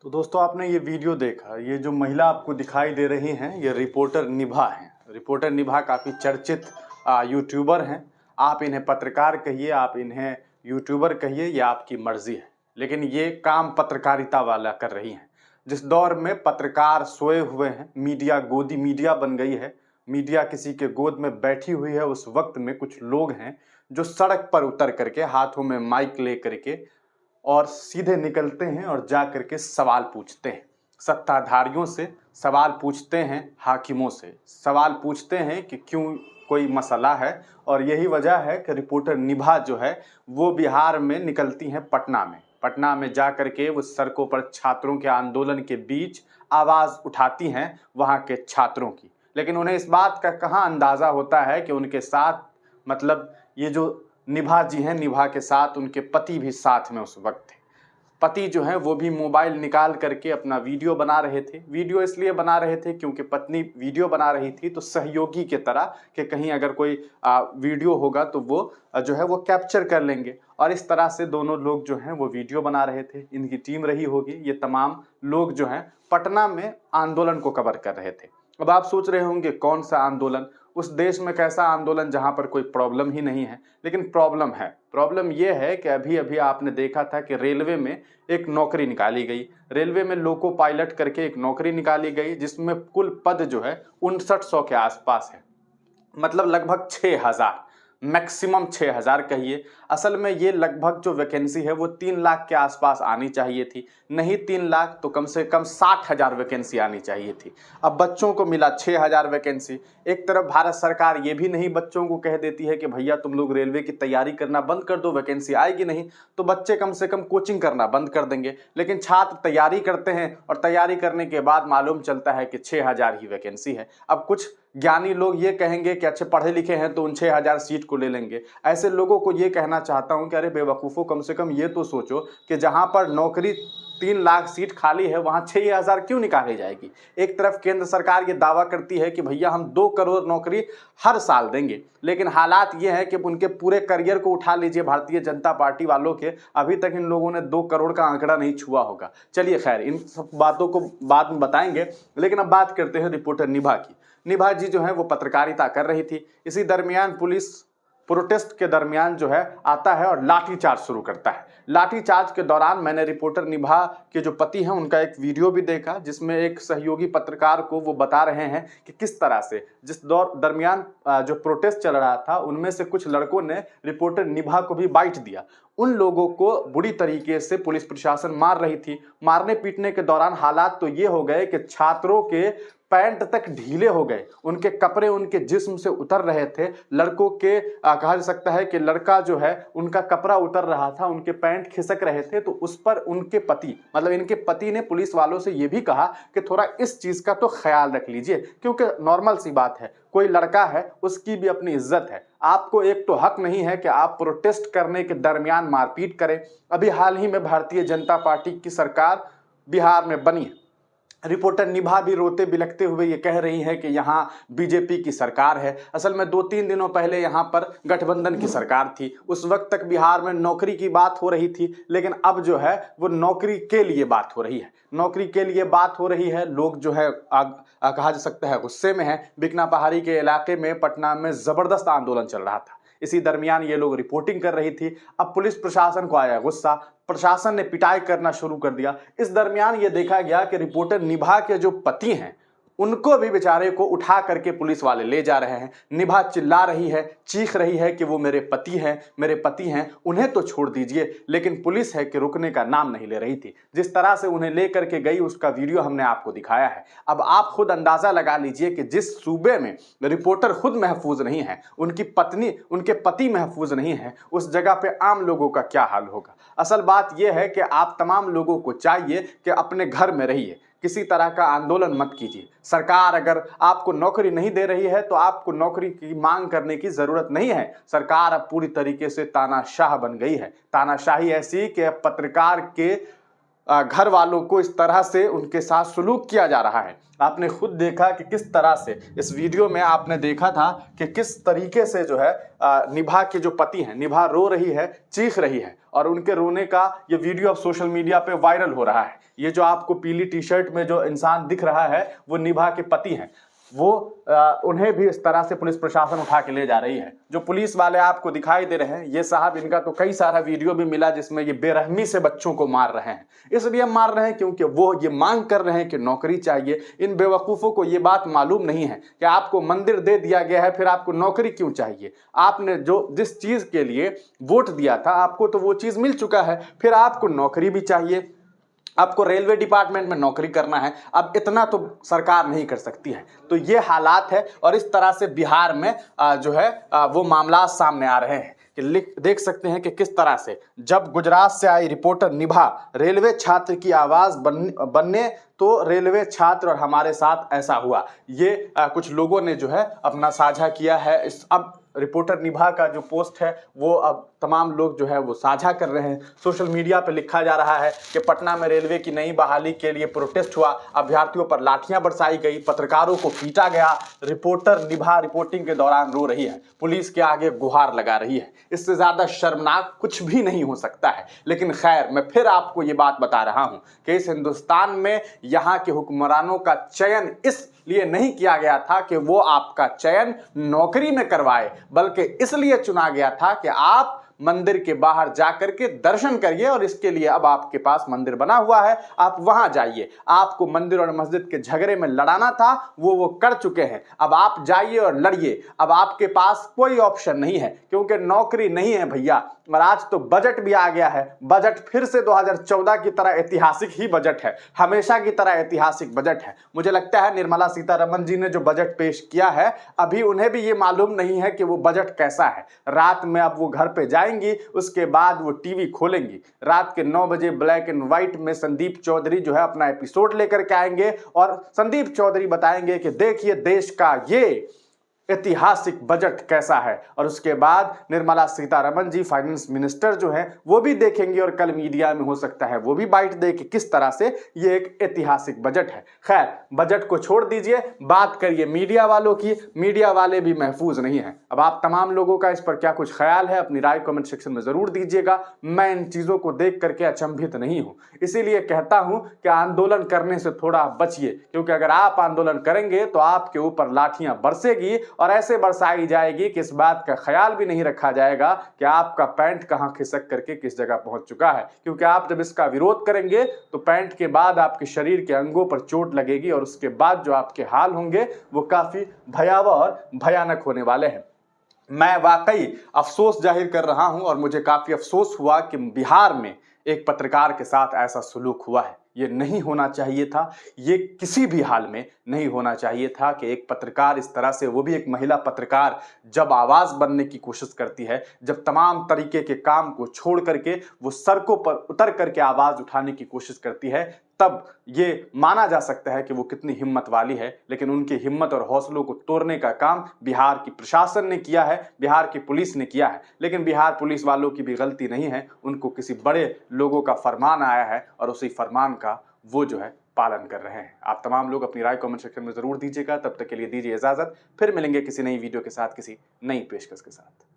तो दोस्तों आपने ये वीडियो देखा, ये जो महिला आपको दिखाई दे रही हैं ये रिपोर्टर निभा हैं। रिपोर्टर निभा काफ़ी चर्चित यूट्यूबर हैं। आप इन्हें पत्रकार कहिए, आप इन्हें यूट्यूबर कहिए, ये आपकी मर्जी है, लेकिन ये काम पत्रकारिता वाला कर रही हैं। जिस दौर में पत्रकार सोए हुए हैं, मीडिया गोदी मीडिया बन गई है, मीडिया किसी के गोद में बैठी हुई है, उस वक्त में कुछ लोग हैं जो सड़क पर उतर करके हाथों में माइक ले करके और सीधे निकलते हैं और जा करके सवाल पूछते हैं सत्ताधारियों से, सवाल पूछते हैं हाकिमों से, सवाल पूछते हैं कि क्यों कोई मसला है। और यही वजह है कि रिपोर्टर निभा जो है वो बिहार में निकलती हैं पटना में जा करके वो सड़कों पर छात्रों के आंदोलन के बीच आवाज़ उठाती हैं वहाँ के छात्रों की। लेकिन उन्हें इस बात का कहाँ अंदाज़ा होता है कि उनके साथ मतलब ये जो निभा जी हैं, निभा के साथ उनके पति भी साथ में उस वक्त थे। पति जो हैं वो भी मोबाइल निकाल करके अपना वीडियो बना रहे थे। वीडियो इसलिए बना रहे थे क्योंकि पत्नी वीडियो बना रही थी तो सहयोगी के तरह कि कहीं अगर कोई वीडियो होगा तो वो जो है वो कैप्चर कर लेंगे। और इस तरह से दोनों लोग जो हैं वो वीडियो बना रहे थे। इनकी टीम रही होगी, ये तमाम लोग जो हैं पटना में आंदोलन को कवर कर रहे थे। अब आप सोच रहे होंगे कौन सा आंदोलन, उस देश में कैसा आंदोलन जहां पर कोई प्रॉब्लम ही नहीं है। लेकिन प्रॉब्लम है। प्रॉब्लम यह है कि अभी अभी आपने देखा था कि रेलवे में एक नौकरी निकाली गई। रेलवे में लोको पायलट करके एक नौकरी निकाली गई जिसमें कुल पद जो है 5900 के आसपास है। मतलब लगभग 6000, मैक्सिमम 6000 कहिए। असल में ये लगभग जो वैकेंसी है वो 3 लाख के आसपास आनी चाहिए थी। नहीं 3 लाख तो कम से कम 60,000 वैकेंसी आनी चाहिए थी। अब बच्चों को मिला 6000 वैकेंसी। एक तरफ भारत सरकार ये भी नहीं बच्चों को कह देती है कि भैया तुम लोग रेलवे की तैयारी करना बंद कर दो, वैकेंसी आएगी नहीं तो बच्चे कम से कम कोचिंग करना बंद कर देंगे। लेकिन छात्र तैयारी करते हैं और तैयारी करने के बाद मालूम चलता है कि 6000 ही वैकेंसी है। अब कुछ ज्ञानी लोग ये कहेंगे कि अच्छे पढ़े लिखे हैं तो उन 6000 सीट को ले लेंगे। ऐसे लोगों को ये कहना चाहता हूं कि अरे बेवकूफ़ों, कम से कम ये तो सोचो कि जहां पर नौकरी 3 लाख सीट खाली है वहां 6000 क्यों निकाली जाएगी। एक तरफ केंद्र सरकार ये दावा करती है कि भैया हम 2 करोड़ नौकरी हर साल देंगे, लेकिन हालात ये है कि उनके पूरे करियर को उठा लीजिए भारतीय जनता पार्टी वालों के, अभी तक इन लोगों ने 2 करोड़ का आंकड़ा नहीं छुआ होगा। चलिए खैर, इन सब बातों को बाद में बताएंगे। लेकिन अब बात करते हैं रिपोर्टर निभा की। निभा जी जो है वो पत्रकारिता कर रही थी। इसी दरमियान पुलिस प्रोटेस्ट के दरमियान जो है आता है और लाठीचार्ज शुरू करता है। लाठीचार्ज के दौरान मैंने रिपोर्टर निभा के जो पति हैं उनका एक वीडियो भी देखा जिसमें एक सहयोगी पत्रकार को वो बता रहे हैं कि किस तरह से जिस दरमियान जो प्रोटेस्ट चल रहा था उनमें से कुछ लड़कों ने रिपोर्टर निभा को भी बाइट दिया। उन लोगों को बुरी तरीके से पुलिस प्रशासन मार रही थी। मारने पीटने के दौरान हालात तो ये हो गए कि छात्रों के पैंट तक ढीले हो गए, उनके कपड़े उनके जिस्म से उतर रहे थे। लड़कों के कहा जा सकता है कि लड़का जो है उनका कपड़ा उतर रहा था, उनके पैंट खिसक रहे थे। तो उस पर उनके पति मतलब इनके पति ने पुलिस वालों से यह भी कहा कि थोड़ा इस चीज का तो ख्याल रख लीजिए, क्योंकि नॉर्मल सी बात है, कोई लड़का है उसकी भी अपनी इज्जत है। आपको एक तो हक नहीं है कि आप प्रोटेस्ट करने के दरमियान मारपीट करें। अभी हाल ही में भारतीय जनता पार्टी की सरकार बिहार में बनी है। रिपोर्टर निभा भी रोते बिलखते हुए ये कह रही है कि यहाँ बीजेपी की सरकार है। असल में 2-3 दिनों पहले यहाँ पर गठबंधन की सरकार थी। उस वक्त तक बिहार में नौकरी की बात हो रही थी, लेकिन अब जो है वो नौकरी के लिए बात हो रही है। नौकरी के लिए बात हो रही है। लोग जो है कहा जा सकता है गुस्से में है। बिकना पहाड़ी के इलाके में पटना में जबरदस्त आंदोलन चल रहा था। इसी दरमियान ये लोग रिपोर्टिंग कर रही थी। अब पुलिस प्रशासन को आया गुस्सा, प्रशासन ने पिटाई करना शुरू कर दिया। इस दरमियान ये देखा गया कि रिपोर्टर निभा के जो पति हैं उनको भी बेचारे को उठा करके पुलिस वाले ले जा रहे हैं। निभा चिल्ला रही है, चीख रही है कि वो मेरे पति हैं, मेरे पति हैं, उन्हें तो छोड़ दीजिए। लेकिन पुलिस है कि रुकने का नाम नहीं ले रही थी। जिस तरह से उन्हें ले करके गई उसका वीडियो हमने आपको दिखाया है। अब आप खुद अंदाजा लगा लीजिए कि जिस सूबे में रिपोर्टर खुद महफूज नहीं है, उनकी पत्नी उनके पति महफूज नहीं है, उस जगह पे आम लोगों का क्या हाल होगा। असल बात यह है कि आप तमाम लोगों को चाहिए कि अपने घर में रहिए, किसी तरह का आंदोलन मत कीजिए। सरकार अगर आपको नौकरी नहीं दे रही है तो आपको नौकरी की मांग करने की जरूरत नहीं है। सरकार अब पूरी तरीके से तानाशाह बन गई है। तानाशाही ऐसी कि पत्रकार के घर वालों को इस तरह से उनके साथ सलूक किया जा रहा है। आपने खुद देखा कि किस तरह से इस वीडियो में आपने देखा था कि किस तरीके से जो है निभा के जो पति हैं, निभा रो रही है, चीख रही है और उनके रोने का ये वीडियो अब सोशल मीडिया पे वायरल हो रहा है। ये जो आपको पीली टी शर्ट में जो इंसान दिख रहा है वो निभा के पति हैं। वो उन्हें भी इस तरह से पुलिस प्रशासन उठा के ले जा रही है। जो पुलिस वाले आपको दिखाई दे रहे हैं ये साहब, इनका तो कई सारा वीडियो भी मिला जिसमें ये बेरहमी से बच्चों को मार रहे हैं। इसलिए मार रहे हैं क्योंकि वो ये मांग कर रहे हैं कि नौकरी चाहिए। इन बेवकूफ़ों को ये बात मालूम नहीं है कि आपको मंदिर दे दिया गया है, फिर आपको नौकरी क्यों चाहिए। आपने जो जिस चीज़ के लिए वोट दिया था आपको तो वो चीज़ मिल चुका है, फिर आपको नौकरी भी चाहिए। आपको रेलवे डिपार्टमेंट में नौकरी करना है, अब इतना तो सरकार नहीं कर सकती है। तो ये हालात है और इस तरह से बिहार में जो है वो मामला सामने आ रहे हैं कि देख सकते हैं कि किस तरह से जब गुजरात से आई रिपोर्टर निभा रेलवे छात्र की आवाज़ बनने तो रेलवे छात्र और हमारे साथ ऐसा हुआ। ये कुछ लोगों ने जो है अपना साझा किया है। अब रिपोर्टर निभा का जो पोस्ट है वो अब तमाम लोग जो है वो साझा कर रहे हैं। सोशल मीडिया पे लिखा जा रहा है कि पटना में रेलवे की नई बहाली के लिए प्रोटेस्ट हुआ, अभ्यर्थियों पर लाठियां बरसाई गई, पत्रकारों को पीटा गया, रिपोर्टर निभा रिपोर्टिंग के दौरान रो रही है, पुलिस के आगे गुहार लगा रही है। इससे ज़्यादा शर्मनाक कुछ भी नहीं हो सकता है। लेकिन खैर, मैं फिर आपको ये बात बता रहा हूँ कि इस हिंदुस्तान में यहाँ के हुक्मरानों का चयन इसलिए नहीं किया गया था कि वो आपका चयन नौकरी में करवाए, बल्कि इसलिए चुना गया था कि आप मंदिर के बाहर जाकर के दर्शन करिए। और इसके लिए अब आपके पास मंदिर बना हुआ है, आप वहां जाइए। आपको मंदिर और मस्जिद के झगड़े में लड़ाना था, वो कर चुके हैं। अब आप जाइए और लड़िए। अब आपके पास कोई ऑप्शन नहीं है क्योंकि नौकरी नहीं है भैया। और आज तो बजट भी आ गया है। बजट फिर से 2014 की तरह ऐतिहासिक ही बजट है, हमेशा की तरह ऐतिहासिक बजट है। मुझे लगता है निर्मला सीतारमण जी ने जो बजट पेश किया है अभी उन्हें भी ये मालूम नहीं है कि वो बजट कैसा है। रात में अब वो घर पे जाएंगी, उसके बाद वो टीवी खोलेंगी। रात के 9 बजे ब्लैक एंड व्हाइट में संदीप चौधरी जो है अपना एपिसोड लेकर के आएंगे और संदीप चौधरी बताएंगे कि देखिए देश का ये ऐतिहासिक बजट कैसा है। और उसके बाद निर्मला सीतारमण जी फाइनेंस मिनिस्टर जो हैं वो भी देखेंगे और कल मीडिया में हो सकता है वो भी बाइट दे कि किस तरह से ये एक ऐतिहासिक बजट है। खैर, बजट को छोड़ दीजिए, बात करिए मीडिया वालों की। मीडिया वाले भी महफूज नहीं हैं। अब आप तमाम लोगों का इस पर क्या कुछ ख्याल है, अपनी राय कमेंट सेक्शन में जरूर दीजिएगा। मैं इन चीजों को देख करके अचंभित नहीं हूं, इसीलिए कहता हूं कि आंदोलन करने से थोड़ा बचिए, क्योंकि अगर आप आंदोलन करेंगे तो आपके ऊपर लाठियां बरसेगी और ऐसे बरसाई जाएगी कि इस बात का ख्याल भी नहीं रखा जाएगा कि आपका पैंट कहां खिसक करके किस जगह पहुंच चुका है। क्योंकि आप जब इसका विरोध करेंगे तो पैंट के बाद आपके शरीर के अंगों पर चोट लगेगी और उसके बाद जो आपके हाल होंगे वो काफी भयावह और भयानक होने वाले हैं। मैं वाकई अफसोस जाहिर कर रहा हूं और मुझे काफी अफसोस हुआ कि बिहार में एक पत्रकार के साथ ऐसा सलूक हुआ है। ये नहीं होना चाहिए था, ये किसी भी हाल में नहीं होना चाहिए था कि एक पत्रकार इस तरह से, वो भी एक महिला पत्रकार, जब आवाज़ बनने की कोशिश करती है, जब तमाम तरीके के काम को छोड़ करके वो सड़कों पर उतर करके आवाज़ उठाने की कोशिश करती है, तब ये माना जा सकता है कि वो कितनी हिम्मत वाली है। लेकिन उनकी हिम्मत और हौसलों को तोड़ने का काम बिहार की प्रशासन ने किया है, बिहार की पुलिस ने किया है। लेकिन बिहार पुलिस वालों की भी गलती नहीं है, उनको किसी बड़े लोगों का फरमान आया है और उसी फरमान का वो जो है पालन कर रहे हैं। आप तमाम लोग अपनी राय कमेंट सेक्शन में जरूर दीजिएगा। तब तक के लिए दीजिए इजाजत, फिर मिलेंगे किसी नई वीडियो के साथ, किसी नई पेशकश के साथ।